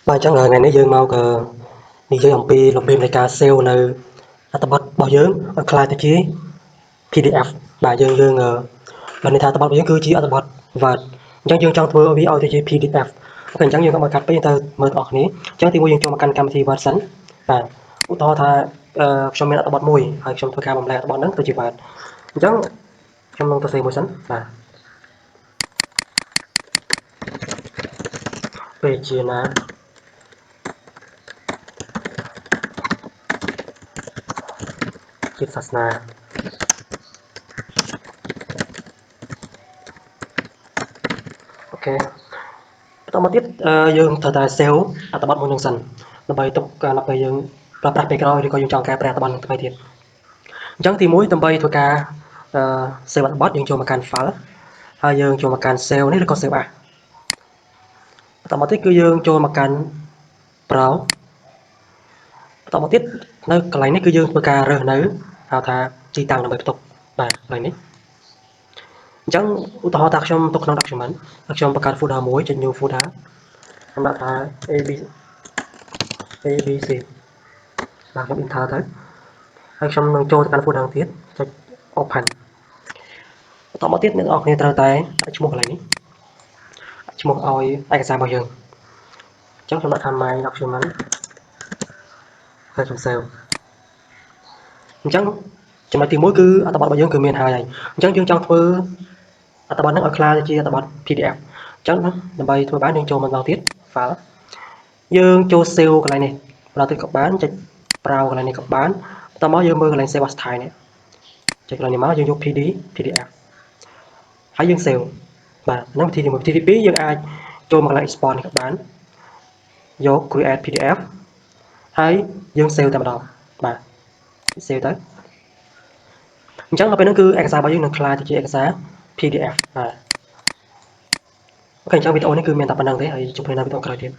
Và chẳng ngờ ngày nãy dương mau cờ đi chơiអំពីរបៀបនៃការ save នៅអត្ថបទរបស់យើងឲ្យក្លាយទៅជា PDF បាទយើងបើន័យថាអត្ថបទរបស់យើងគឺជាអត្ថបទ Word អញ្ចឹងយើងចង់ធ្វើវាឲ្យទៅជា PDF អូខេអញ្ចឹងយើងក៏មកកាត់ពេញទៅមើលបងប្អូនគ្នាអញ្ចឹងទីមួយយើងចូលមកកាន់កម្មវិធី Word សិនបាទឧទាហរណ៍ថាខ្ញុំមានអត្ថបទមួយហើយខ្ញុំធ្វើការបំលែងអត្ថបទហ្នឹងទៅជា Word អញ្ចឹងខ្ញុំនឹងទៅ save មួយសិនបាទពេកជាណាជាតិសាសនាអូខេបន្តមកទៀតយើងត្រូវតែ save អត្ថបទមួយនឹងសិនដើម្បីទុកកាលណាពេលយើងប្រើប្រាស់ពេលក្រោយឬក៏យើងចង់កែប្រែអត្ថបទនឹងថ្មីទៀតអញ្ចឹងទីមួយដើម្បីធ្វើការsave អត្ថបទយើងចូលមកកាន់ file ហើយយើងចូលមកកាន់ save នេះឬក៏ save as បន្តមកទៀតគឺយើងចូលមកកាន់ browse បន្តមកទៀតនៅកន្លែងនេះគឺយើងធ្វើការរើសនៅហៅថាទីតាំងដើម្បីផ្ទុកបាទកន្លែងនេះអញ្ចឹងឧទាហរណ៍ថាខ្ញុំទុកក្នុង document ហើយខ្ញុំបង្កើត folder មួយចុច new folder ខ្ញុំដាក់ថា ABC បាទខ្ញុំ enter ទៅហើយខ្ញុំនឹងចូលទៅកាន់ folder ទៀតចុច open បន្តមកទៀតអ្នកនរគ្នាត្រូវតែដាក់ឈ្មោះកន្លែងនេះឈ្មោះឲ្យឯកសាររបស់យើងអញ្ចឹងខ្ញុំដាក់ថា my document ហើយខ្ញុំ save អញ្ចឹងចំណុចទី1គឺអត្ថបទរបស់យើងគឺមានហើយអញ្ចឹងយើងចង់ធ្វើអត្ថបទហ្នឹងឲ្យក្លាយទៅជាអត្ថបទ PDF អញ្ចឹងដើម្បីធ្វើបានយើងចូលមកដល់ទៀត file យើងចូល save កន្លែងនេះប្រើទៅក៏បានចុច browse កន្លែងនេះក៏បានបន្តមកយើងមើលកន្លែង save as style នេះចុចកន្លែងនេះមកយើងយក PDF ហើយយើង save បាទហ្នឹងវិធីទី1វិធីទី2យើងអាចចូលមកកន្លែង export នេះក៏បានយក create PDF ហើយយើង save តែម្ដងបាទ save ទៅអញ្ចឹងដល់ពេលហ្នឹងគឺឯកសាររបស់យើងនឹងក្លាយទៅជាឯកសារ PDF បាទអូខេអញ្ចឹងវីដេអូនេះគឺមានតែប៉ុណ្្នឹងទេហើយជួបគ្នានៅវីដេអូក្រោយទៀត